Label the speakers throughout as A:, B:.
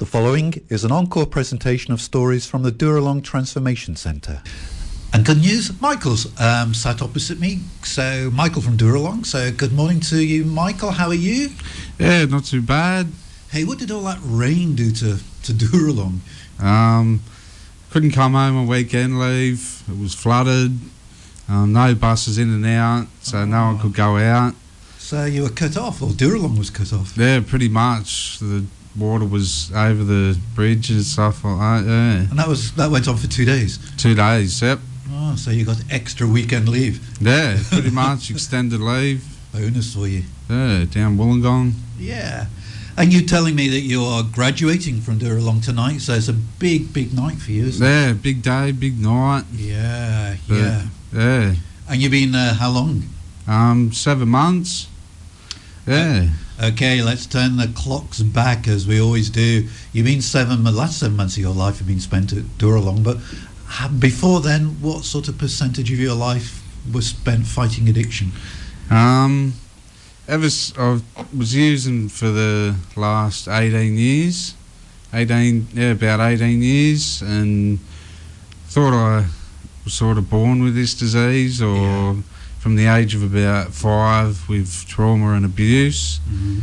A: The following is an encore presentation of stories from the Dooralong Transformation Centre. And good news, Michael's sat opposite me. So Michael from Dooralong. So good morning to you, Michael. How are you?
B: Yeah, not too bad.
A: Hey, what did all that rain do to Dooralong?
B: Couldn't come home on weekend leave. It was flooded. No buses in and out, so no one could go out.
A: So you were cut off, or Dooralong was cut off?
B: Yeah, pretty much. The water was over the bridge and stuff like that, yeah.
A: And that went on for 2 days?
B: 2 days, yep.
A: Oh, so you got extra weekend leave?
B: Yeah, pretty much extended leave.
A: Bonus for you.
B: Yeah, down Wollongong.
A: Yeah. And you're telling me that you're graduating from Dooralong tonight, so it's a big, big night for you, isn't it?
B: Yeah, big day, big night.
A: Yeah,
B: But,
A: yeah.
B: Yeah.
A: And you've been how long?
B: 7 months. Yeah.
A: Okay, let's turn the clocks back as we always do. You've been the last 7 months of your life have been spent at Dooralong, but before then, what sort of percentage of your life was spent fighting addiction?
B: I was using for the last 18 years. About 18 years, and thought I was sort of born with this disease, or from the age of about 5 with trauma and abuse.
A: Mm-hmm.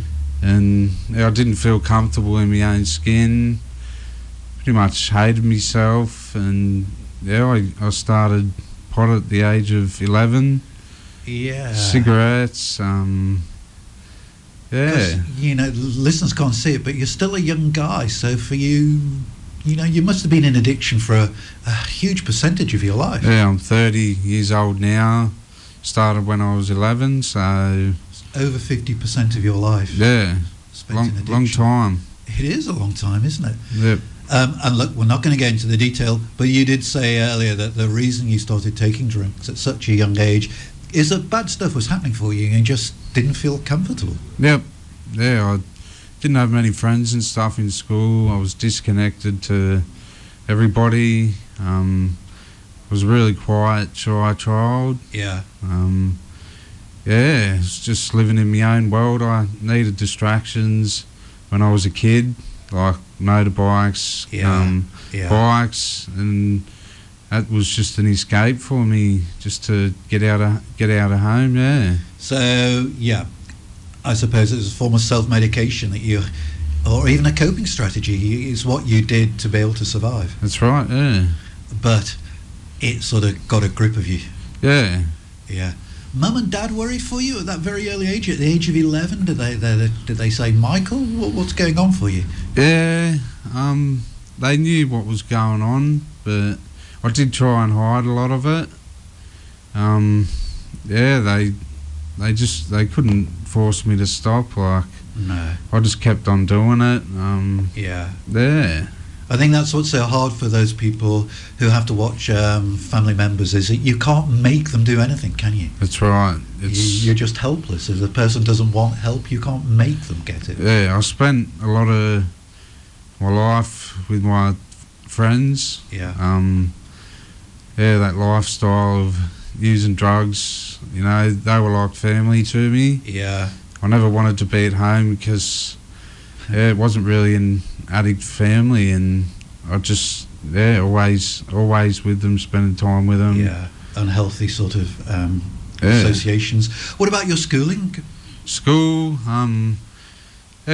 B: And I didn't feel comfortable in my own skin, pretty much hated myself, and I started pot at the age of 11.
A: Yeah.
B: Cigarettes,
A: Listeners can't see it, but you're still a young guy, so for you, you must have been in addiction for a huge percentage of your life.
B: Yeah, I'm 30 years old now. Started when I was 11, so
A: over 50% of your life.
B: Yeah,
A: spent in addiction.
B: Long time.
A: It is a long time, isn't it?
B: Yep.
A: And look, we're not going to get into the detail, but you did say earlier that the reason you started taking drugs at such a young age is that bad stuff was happening for you and you just didn't feel comfortable.
B: Yep. Yeah, I didn't have many friends and stuff in school. I was disconnected to everybody. Was a really quiet, shy child.
A: Yeah.
B: Yeah, it's just living in my own world. I needed distractions when I was a kid, like motorbikes, bikes, and that was just an escape for me, just to get out of home. Yeah.
A: So yeah, I suppose it was a form of self-medication that or even a coping strategy is what you did to be able to survive.
B: That's right. Yeah.
A: But it sort of got a grip of you.
B: Yeah.
A: Yeah. Mum and Dad worried for you at that very early age, at the age of 11? Did they say, Michael, what's going on for you?
B: Yeah. They knew what was going on, but I did try and hide a lot of it. They couldn't force me to stop. Like,
A: no.
B: I just kept on doing it.
A: Yeah.
B: Yeah.
A: I think that's what's so hard for those people who have to watch family members, is that you can't make them do anything, can you?
B: That's right.
A: You're just helpless. If the person doesn't want help, you can't make them get it.
B: Yeah, I spent a lot of my life with my friends.
A: Yeah.
B: That lifestyle of using drugs, they were like family to me.
A: Yeah.
B: I never wanted to be at home because it wasn't really an addict family, and I just always with them, spending time with them.
A: Yeah, unhealthy sort of associations. What about your schooling?
B: School,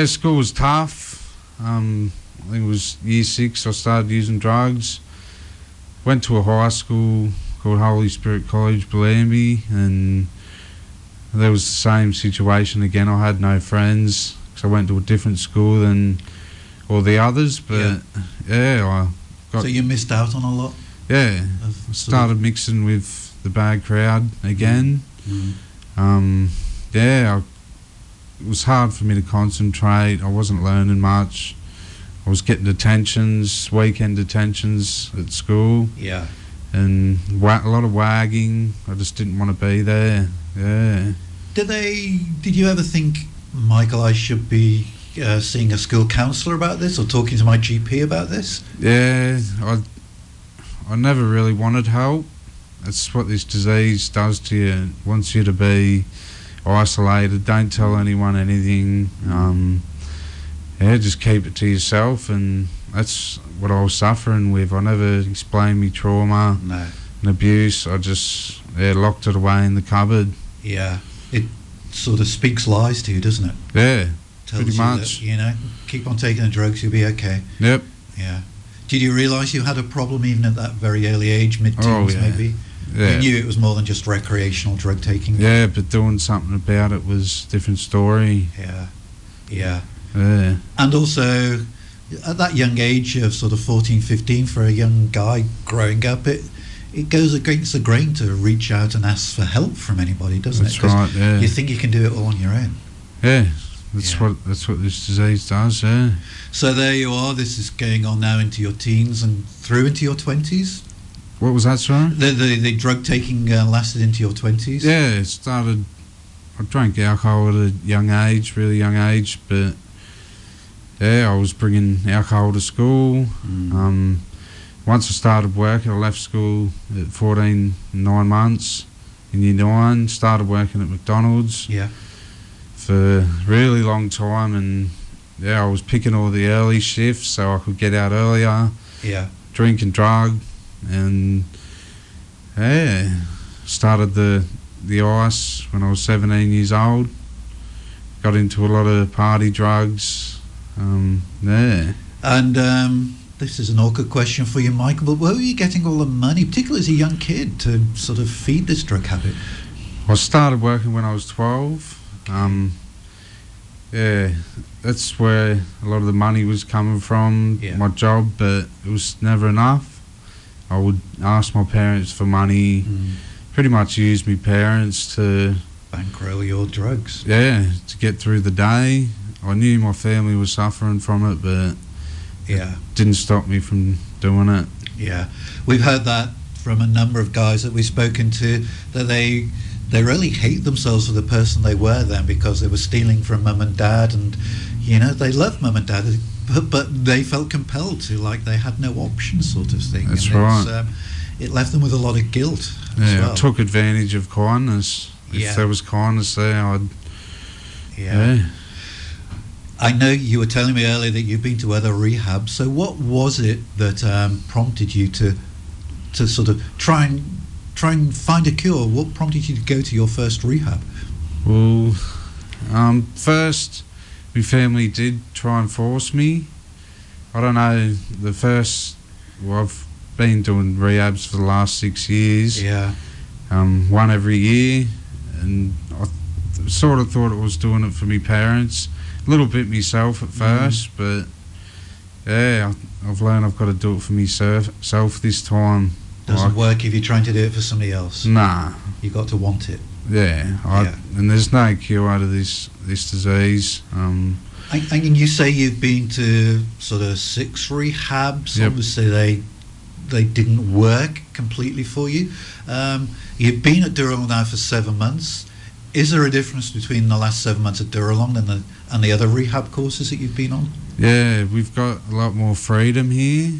B: school was tough. I think it was year 6 I started using drugs. Went to a high school called Holy Spirit College, Bellambi, and there was the same situation again. I had no friends because I went to a different school than all the others, but I got...
A: So you missed out on a lot?
B: Yeah, I started mixing with the bad crowd again.
A: Mm.
B: It was hard for me to concentrate. I wasn't learning much. I was getting detentions, weekend detentions at school.
A: Yeah.
B: And a lot of wagging. I just didn't want to be there. Yeah.
A: Did you ever think, Michael, I should be seeing a school counsellor about this, or talking to my GP about this?
B: Yeah, I never really wanted help. That's what this disease does to you. It wants you to be isolated, don't tell anyone anything. yeah, just keep it to yourself, and that's what I was suffering with. I never explained me trauma
A: No.
B: and abuse. I just locked it away in the cupboard.
A: Yeah. It sort of speaks lies to you, doesn't it?
B: Yeah,
A: Tells
B: pretty
A: you
B: much.
A: that, you know, keep on taking the drugs, you'll be okay.
B: Yep.
A: Yeah. Did you realise you had a problem even at that very early age, mid-teens maybe?
B: Yeah.
A: You knew it was more than just recreational drug taking?
B: Yeah, but doing something about it was a different story.
A: Yeah. Yeah.
B: Yeah.
A: And also, at that young age of sort of 14, 15, for a young guy growing up, it goes against the grain to reach out and ask for help from anybody, doesn't
B: That's
A: it? 'Cause
B: right, yeah.
A: you think you can do it all on your own.
B: Yeah, that's
A: Yeah.
B: what this disease does, yeah.
A: So there you are, this is going on now into your teens and through into your 20s?
B: What was that, sorry?
A: The drug taking lasted into your 20s?
B: Yeah, it started, I drank alcohol at a young age, really young age, but yeah, I was bringing alcohol to school. Once I started work, I left school at 14, 9 months in year 9, started working at McDonald's
A: Yeah.
B: for a really long time, and yeah, I was picking all the early shifts so I could get out earlier,
A: Yeah.
B: drink and drug, and yeah, started the ice when I was 17 years old, got into a lot of party drugs, yeah.
A: And this is an awkward question for you, Michael, but where were you getting all the money, particularly as a young kid, to sort of feed this drug habit?
B: I started working when I was 12. Yeah, that's where a lot of the money was coming from,
A: Yeah.
B: my job, but it was never enough. I would ask my parents for money, pretty much use my parents to,
A: Bankroll your drugs.
B: yeah, to get through the day. I knew my family was suffering from it, but
A: Yeah.
B: didn't stop me from doing it.
A: Yeah, we've heard that from a number of guys that we've spoken to, that they really hate themselves for the person they were then, because they were stealing from mum and dad, and you know, they loved mum and dad, but they felt compelled to, like they had no option, sort of thing.
B: That's
A: and
B: right.
A: It left them with a lot of guilt as
B: Yeah,
A: well.
B: I took advantage of kindness.
A: Yeah.
B: If there was kindness there, I'd,
A: Yeah.
B: yeah.
A: I know you were telling me earlier that you've been to other rehabs. So what was it that prompted you to sort of try and find a cure? What prompted you to go to your first rehab?
B: Well, first, my family did try and force me. I don't know, I've been doing rehabs for the last 6 years.
A: Yeah.
B: One every year, and I sort of thought I was doing it for my parents. A little bit myself at first, but yeah, I've learned I've got to do it for myself this time.
A: Doesn't work if you're trying to do it for somebody else.
B: Nah.
A: You got to want it.
B: Yeah, and there's no cure out of this disease.
A: And you say you've been to sort of 6 rehabs.
B: Yep.
A: Obviously, they didn't work completely for you. You've been at Dooralong now for 7 months. Is there a difference between the last 7 months at Dooralong and the other rehab courses that you've been on?
B: Yeah, we've got a lot more freedom here.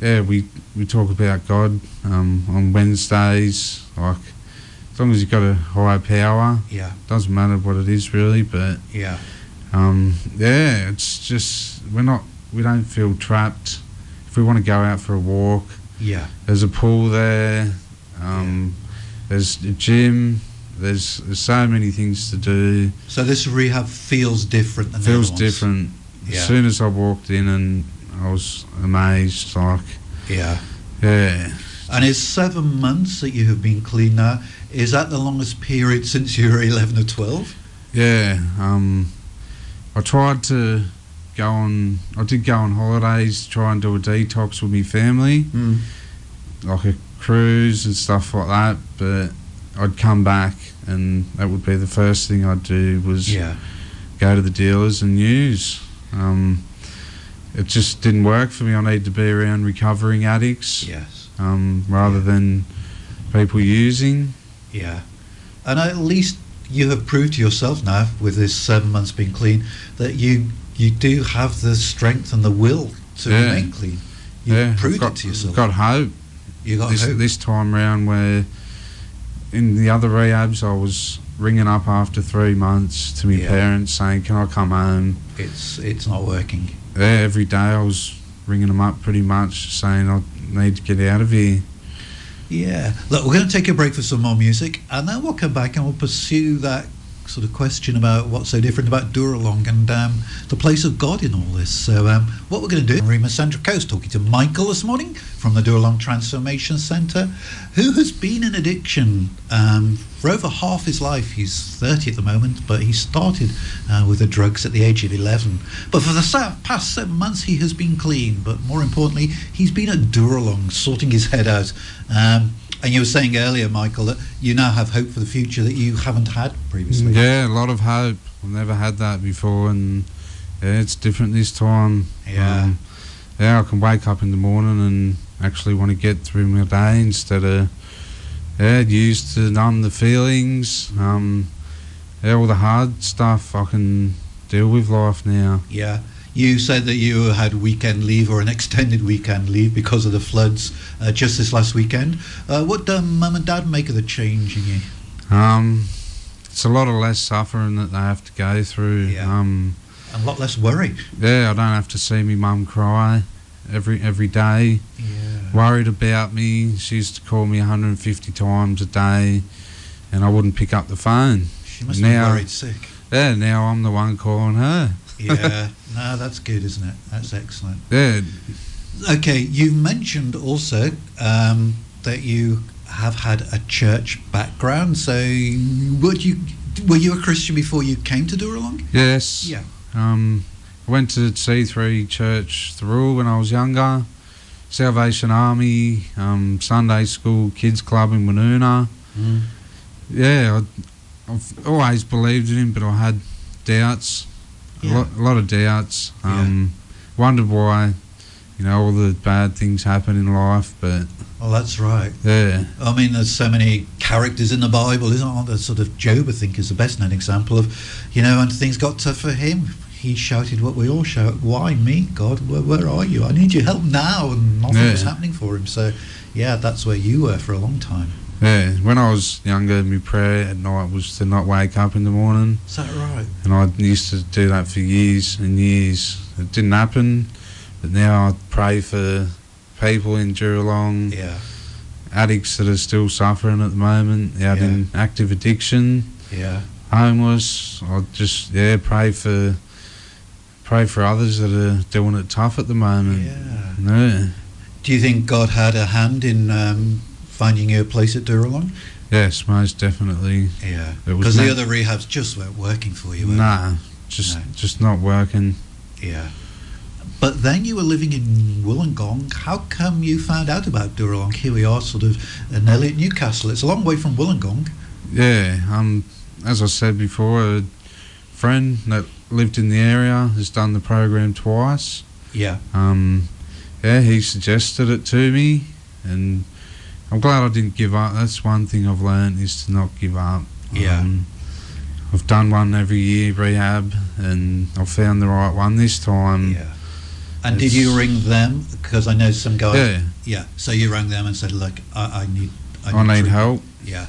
B: Yeah, we talk about God on Wednesdays. Like, as long as you've got a higher power,
A: Yeah.
B: doesn't matter what it is really. But
A: Yeah.
B: yeah, it's just we don't feel trapped. If we want to go out for a walk,
A: Yeah.
B: there's a pool there. There's a gym. There's so many things to do.
A: So this rehab feels different than the
B: Feels
A: other ones.
B: different.
A: Yeah.
B: As soon as I walked in, and I was amazed. Like,
A: Yeah.
B: yeah.
A: And is 7 months that you have been clean now, is that the longest period since you were 11 or 12?
B: Yeah, I tried to I did go on holidays to try and do a detox with my family, like a cruise and stuff like that, but I'd come back and that would be the first thing I'd do was
A: Yeah.
B: go to the dealers and use. It just didn't work for me. I need to be around recovering addicts,
A: Yes.
B: rather than people using.
A: Yeah. And at least you have proved to yourself now, with this 7 months being clean, that you do have the strength and the will to remain clean. You've proved it to yourself.
B: I've got hope.
A: You got hope.
B: This time round, where in the other rehabs I was ringing up after 3 months to my parents saying, can I come home?
A: It's not working.
B: Every day I was ringing them up pretty much saying I need to get out of here.
A: Yeah. Look, we're going to take a break for some more music, and then we'll come back and we'll pursue that sort of question about what's so different about Dooralong and the place of God in all this. So what we're going to do, Rima Central Coast, talking to Michael this morning from the Dooralong Transformation Centre, who has been in addiction for over half his life. He's 30 at the moment, but he started with the drugs at the age of 11. But for the past 7 months, he has been clean. But more importantly, he's been at Dooralong, sorting his head out. And you were saying earlier, Michael, that you now have hope for the future that you haven't had previously.
B: Yeah, a lot of hope. I've never had that before, and it's different this time.
A: Yeah.
B: I can wake up in the morning and actually want to get through my day instead of used to numb the feelings. All the hard stuff I can deal with life now.
A: Yeah. You said that you had weekend leave or an extended weekend leave because of the floods just this last weekend. What do Mum and Dad make of the change in you?
B: It's a lot of less suffering that they have to go through.
A: Yeah. A lot less worry.
B: Yeah, I don't have to see me mum cry every day.
A: Yeah.
B: Worried about me. She used to call me 150 times a day, and I wouldn't pick up the phone.
A: She must be worried sick.
B: Yeah, now I'm the one calling her.
A: Yeah, no, that's good, isn't it? That's excellent.
B: Yeah.
A: Okay, you mentioned also that you have had a church background. So, were you a Christian before you came to Dooralong?
B: Yes.
A: Yeah.
B: I went to C3 Church Through when I was younger. Salvation Army, Sunday School, Kids Club in Woonona.
A: Mm.
B: Yeah, I've always believed in him, but I had doubts.
A: Yeah.
B: A lot of doubts. Wondered why, all the bad things happen in life, but...
A: Well, that's right.
B: Yeah.
A: I mean, there's so many characters in the Bible, isn't there? Sort of Job, I think, is the best known example of, and things got tough for him. He shouted what we all shout, why me, God? Where are you? I need your help now. And nothing was happening for him. So, yeah, that's where you were for a long time.
B: Yeah, when I was younger, my prayer at night was to not wake up in the morning.
A: Is that right?
B: And I used to do that for years and years. It didn't happen, but now I pray for people in Geelong, addicts that are still suffering at the moment, out in active addiction, homeless. I just pray for others that are doing it tough at the moment. Yeah.
A: Do you think God had a hand in finding you a place at Dooralong?
B: Yes, most definitely.
A: Yeah, because the other rehabs just weren't working for you.
B: Nah, just not working.
A: Yeah. But then you were living in Wollongong. How come you found out about Dooralong? Here we are, sort of nearly at Newcastle. It's a long way from Wollongong.
B: Yeah, as I said before, a friend that lived in the area has done the program twice.
A: Yeah.
B: He suggested it to me, and I'm glad I didn't give up. That's one thing I've learned, is to not give up.
A: Yeah.
B: I've done one every year, Rehab, and I've found the right one this time.
A: Yeah. And did you ring them? Because I know some guys...
B: Yeah.
A: Yeah. So you rang them and said, look, I need
B: help.
A: Yeah.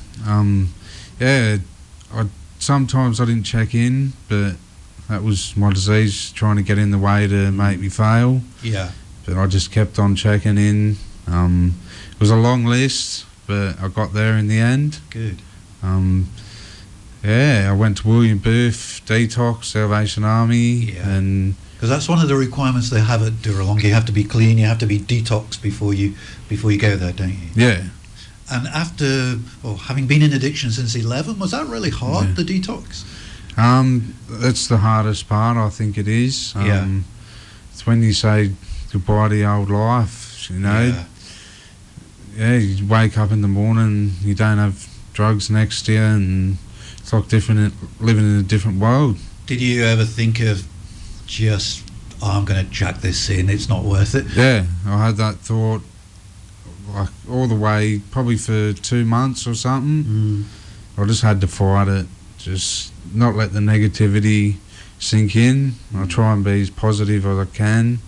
B: Sometimes I didn't check in, but that was my disease trying to get in the way to make me fail.
A: Yeah.
B: But I just kept on checking in. It was a long list, but I got there in the end.
A: Good.
B: I went to William Booth, Detox, Salvation Army, and...
A: Because that's one of the requirements they have at Dooralong. You have to be clean, you have to be detoxed before you go there, don't you?
B: Yeah.
A: And after, having been in addiction since 11, was that really hard, the detox?
B: That's the hardest part, I think it is. It's when you say goodbye to your old life, you wake up in the morning, you don't have drugs next to you, and it's like living in a different world.
A: Did you ever think of just, I'm going to jack this in, it's not worth it?
B: Yeah, I had that thought like all the way, probably for 2 months or something. I just had to fight it, just not let the negativity sink in. I try and be as positive as I can.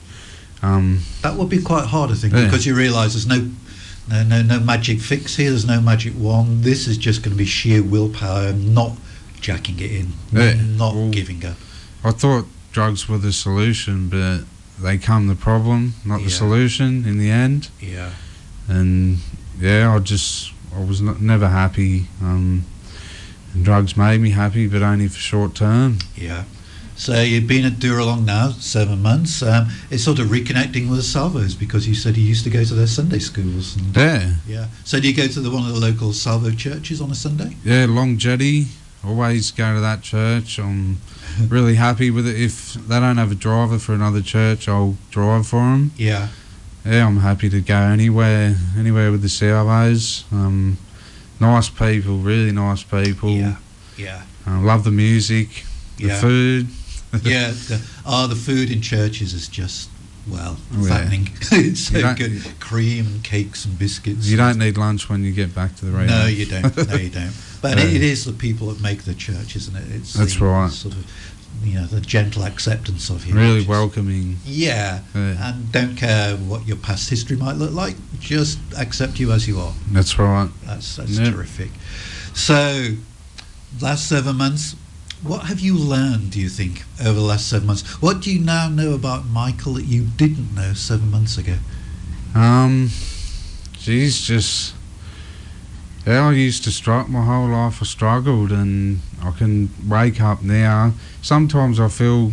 A: That would be quite hard, I think, because you realise there's no magic fix here, there's no magic wand. This is just going to be sheer willpower, not jacking it in,
B: Yeah,
A: not
B: well,
A: giving up.
B: I thought drugs were the solution, but they come the problem, not the solution in the end.
A: Yeah.
B: And yeah, I was never happy. And drugs made me happy, but only for short term.
A: Yeah. So you've been at Dooralong now 7 months. It's sort of reconnecting with the Salvos, because you said you used to go to their Sunday schools. And,
B: Yeah.
A: So do you go to one of the local Salvo churches on a Sunday?
B: Yeah, Long Jetty. Always go to that church. I'm really happy with it. If they don't have a driver for another church, I'll drive for them.
A: Yeah.
B: Yeah, I'm happy to go anywhere with the Salvos. Nice people, really nice people.
A: Yeah. Yeah.
B: Love the music, the food.
A: Yeah. The food in churches is just, well,
B: yeah.
A: fattening. It's so good. Cream and cakes and biscuits.
B: You don't need lunch when you get back to the Rehab.
A: No, you don't. No, you don't. But it is the people that make the church, isn't it? It's
B: That's right.
A: Sort of, the gentle acceptance of you.
B: Really welcoming.
A: Yeah. And don't care what your past history might look like. Just accept you as you are.
B: That's right.
A: That's terrific. So, last 7 months, what have you learned, do you think, over the last 7 months? What do you now know about Michael that you didn't know 7 months ago?
B: I used to struggle my whole life. I struggled, and I can wake up now. Sometimes I feel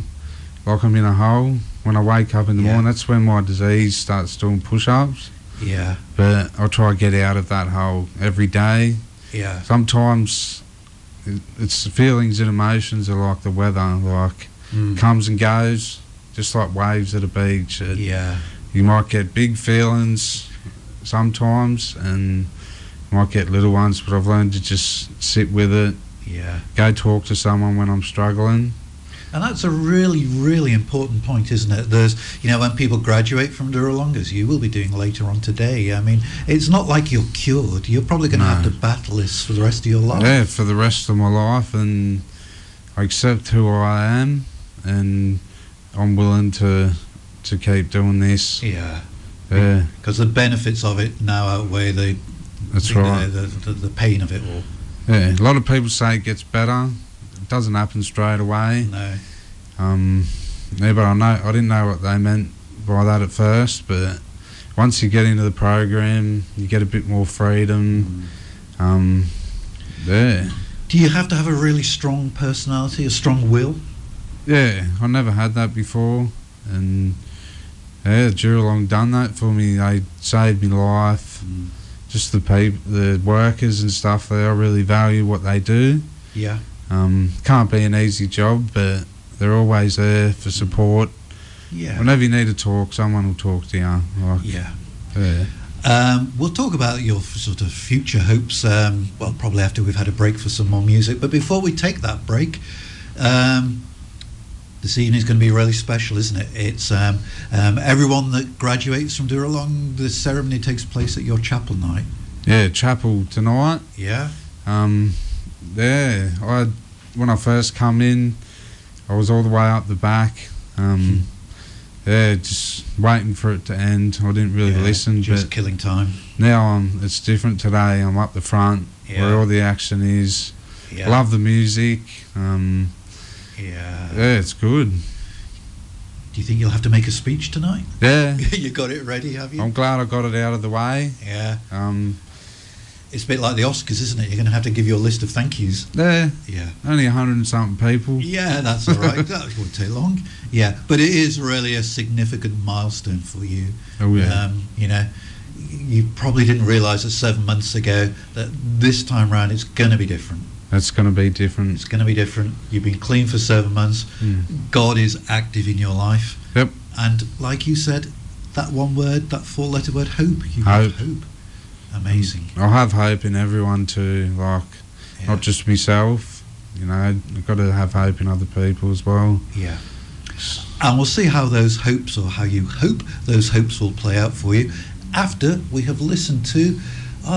B: like I'm in a hole when I wake up in the morning. That's when my disease starts doing push-ups.
A: Yeah.
B: But I try to get out of that hole every day.
A: Yeah.
B: Sometimes it's the feelings and emotions are like the weather, like comes and goes, just like waves at a beach. You might get big feelings sometimes, and might get little ones, but I've learned to just sit with it.
A: Yeah.
B: Go talk to someone when I'm struggling.
A: And that's a really, really important point, isn't it? There's, when people graduate from Dooralong, as you will be doing later on today, I mean, it's not like you're cured. You're probably going to have to battle this for the rest of your life.
B: Yeah, for the rest of my life, and I accept who I am, and I'm willing to keep doing this.
A: Yeah.
B: Yeah.
A: Because the benefits of it now outweigh the pain of it all.
B: Yeah, a lot of people say it gets better. It doesn't happen straight away.
A: No.
B: But I didn't know what they meant by that at first. But once you get into the program, you get a bit more freedom. Yeah.
A: Do you have to have a really strong personality, a strong will?
B: Yeah, I never had that before, and Dooralong done that for me. They saved my life. Just the people, the workers and stuff there, I really value what they do.
A: Yeah.
B: Can't be an easy job, but they're always there for support.
A: Yeah.
B: Whenever you need to talk, someone will talk to you.
A: We'll talk about your sort of future hopes, probably after we've had a break for some more music. But before we take that break, this evening is going to be really special, isn't it? It's everyone that graduates from Dooralong, the ceremony takes place at your chapel night.
B: Yeah, chapel tonight.
A: Yeah.
B: When I first come in, I was all the way up the back. Just waiting for it to end. I didn't really listen.
A: Just killing time.
B: Now it's different today. I'm up the front where all the action is.
A: Yeah.
B: Love the music. It's good.
A: Do you think you'll have to make a speech tonight?
B: Yeah.
A: You got it ready, have you?
B: I'm glad I got it out of the way.
A: Yeah. It's a bit like the Oscars, isn't it? You're going to have to give your list of thank yous.
B: Yeah.
A: Yeah.
B: Only 100 and something people.
A: Yeah, that's all right. That won't take long. Yeah, but it is really a significant milestone for you.
B: Oh, yeah.
A: You probably didn't realise that 7 months ago that this time round it's going to be different.
B: It's going to be different.
A: It's going to be different. You've been clean for 7 months. God is active in your life.
B: Yep.
A: And like you said, that one word, that four-letter word, hope. You have hope. Amazing.
B: I have hope in everyone too, not just myself. I've got to have hope in other people as well.
A: Yeah. And we'll see how those hopes, or how you hope those hopes will play out for you after we have listened to,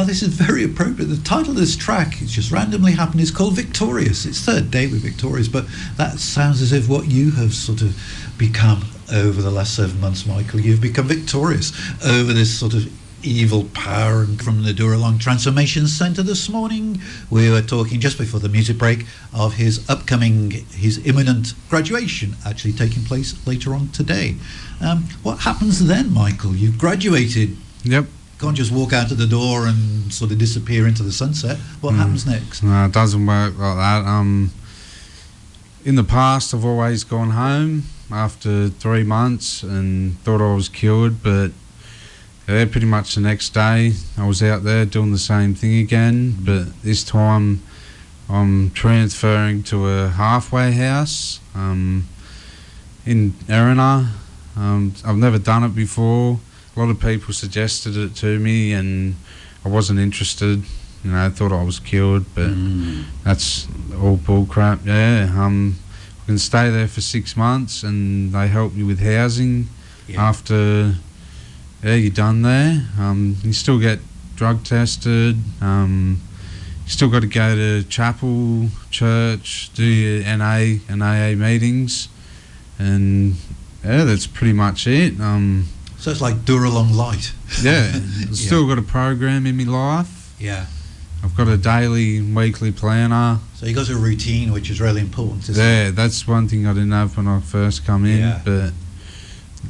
A: this is very appropriate. The title of this track, it's just randomly happened, is called Victorious. It's third day with Victorious, but that sounds as if what you have sort of become over the last 7 months, Michael. You've become victorious over this sort of evil power. And from the Dooralong Transformation Centre this morning, we were talking just before the music break of his imminent graduation, actually taking place later on today. What happens then, Michael? You've graduated.
B: Yep.
A: Can't just walk out of the door and sort of disappear into the sunset. What happens next?
B: No, it doesn't work like that. In the past, I've always gone home after 3 months and thought I was cured, but pretty much the next day I was out there doing the same thing again, but this time I'm transferring to a halfway house in Erina. I've never done it before. A lot of people suggested it to me and I wasn't interested. You know, I thought I was cured, but that's all bullcrap. Yeah, I can stay there for 6 months and they help you with housing after you're done there. You still get drug tested. You still got to go to chapel, church, do your NA and AA meetings, and that's pretty much it.
A: So it's like Dooralong Light.
B: Yeah, I've still got a program in my life.
A: Yeah.
B: I've got a daily, weekly planner.
A: So you got a routine, which is really important, isn't it?
B: Yeah, that's one thing I didn't have when I first come in, but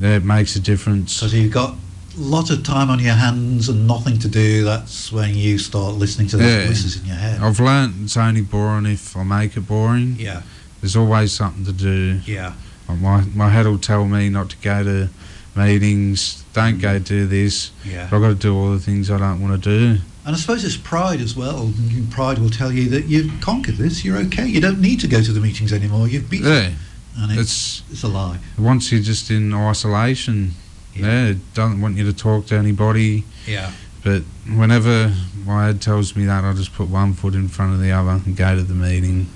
B: it makes a difference.
A: Because you've got a lot of time on your hands and nothing to do, that's when you start listening to those voices in your head.
B: I've learnt it's only boring if I make it boring.
A: Yeah.
B: There's always something to do.
A: Yeah.
B: My head will tell me not to go to meetings, don't go do this.
A: Yeah.
B: But I've got to do all the things I don't want to do.
A: And I suppose it's pride as well. Pride will tell you that you've conquered this, you're okay, you don't need to go to the meetings anymore, you've beaten it. And it's a lie.
B: Once you're just in isolation, it doesn't want you to talk to anybody.
A: Yeah.
B: But whenever my head tells me that, I just put one foot in front of the other and go to the meeting.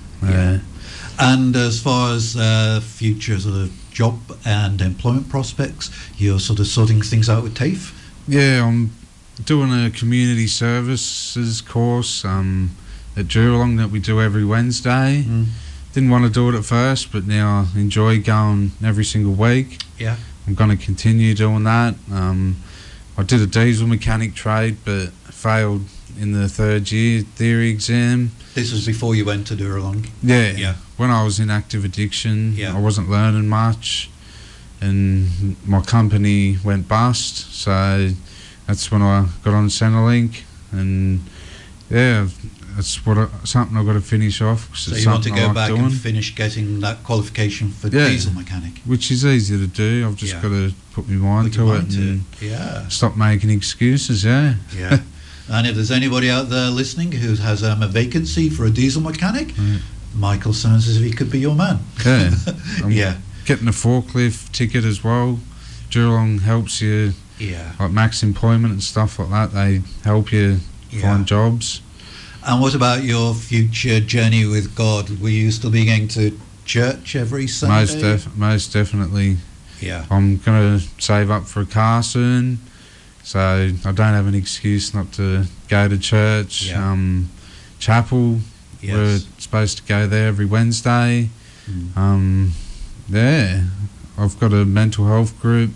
A: And as far as future sort of job and employment prospects, you're sort of sorting things out with TAFE?
B: Yeah, I'm doing a community services course at Geelong that we do every Wednesday. Didn't want to do it at first, but now I enjoy going every single week.
A: Yeah.
B: I'm going to continue doing that. I did a diesel mechanic trade, but failed in the 3rd year theory exam.
A: This was before you went to Dooralong?
B: Yeah. When I was in active addiction, I wasn't learning much, and my company went bust, so that's when I got on Centrelink, and that's something I've got to finish off.
A: So you want to go back and finish getting that qualification for diesel mechanic?
B: Which is easy to do. I've just got to put my mind to it and stop making excuses. Yeah.
A: And if there's anybody out there listening who has a vacancy for a diesel mechanic, Michael sounds as if he could be your man.
B: Yeah. Getting a forklift ticket as well. Geelong helps you, like max employment and stuff like that. They help you find jobs.
A: And what about your future journey with God? Will you still be going to church every Sunday?
B: Most definitely.
A: Yeah.
B: I'm going to save up for a car soon, so I don't have an excuse not to go to church. Chapel, we're supposed to go there every Wednesday. I've got a mental health group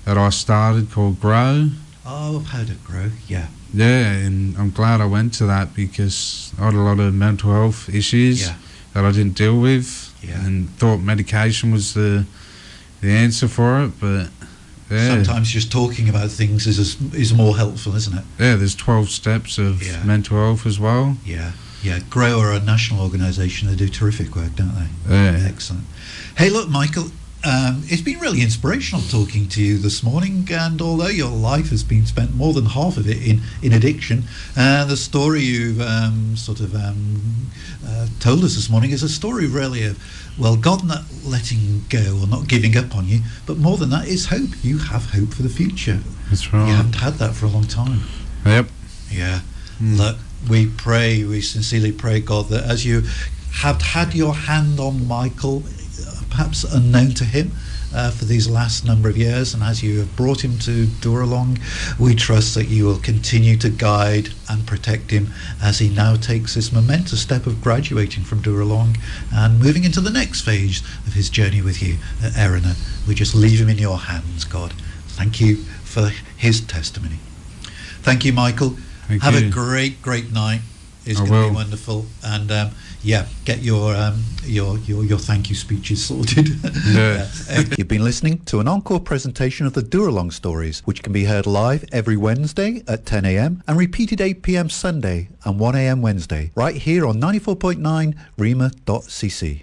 B: that I started called Grow.
A: Oh, I've heard of Grow, yeah.
B: Yeah, and I'm glad I went to that because I had a lot of mental health issues that I didn't deal with, and thought medication was the answer for it, but
A: sometimes just talking about things is more helpful, isn't it?
B: Yeah, there's 12 steps of mental health as well.
A: Yeah, Grow are a national organisation. They do terrific work, don't they? Excellent. Hey, look, Michael, it's been really inspirational talking to you this morning, and although your life has been spent more than half of it in addiction, the story you've told us this morning is a story really of, well, God not letting go or not giving up on you, but more than that is hope. You have hope for the future.
B: That's right.
A: You haven't had that for a long time.
B: Yep.
A: Yeah. Look, we sincerely pray, God, that as you have had your hand on Michael, perhaps unknown to him, for these last number of years, and as you have brought him to Dooralong, we trust that you will continue to guide and protect him as he now takes this momentous step of graduating from Dooralong and moving into the next phase of his journey with you at Erina. We just leave him in your hands, God. Thank you for his testimony. Thank you, Michael.
B: Thank
A: Have
B: you.
A: a great night. It's
B: I
A: going to
B: will.
A: be wonderful. And get your thank you speeches sorted.
B: Yeah.
A: You've been listening to an encore presentation of the Dooralong stories, which can be heard live every Wednesday at 10 a.m. and repeated 8 p.m. Sunday and 1 a.m. Wednesday, right here on 94.9 rema.cc.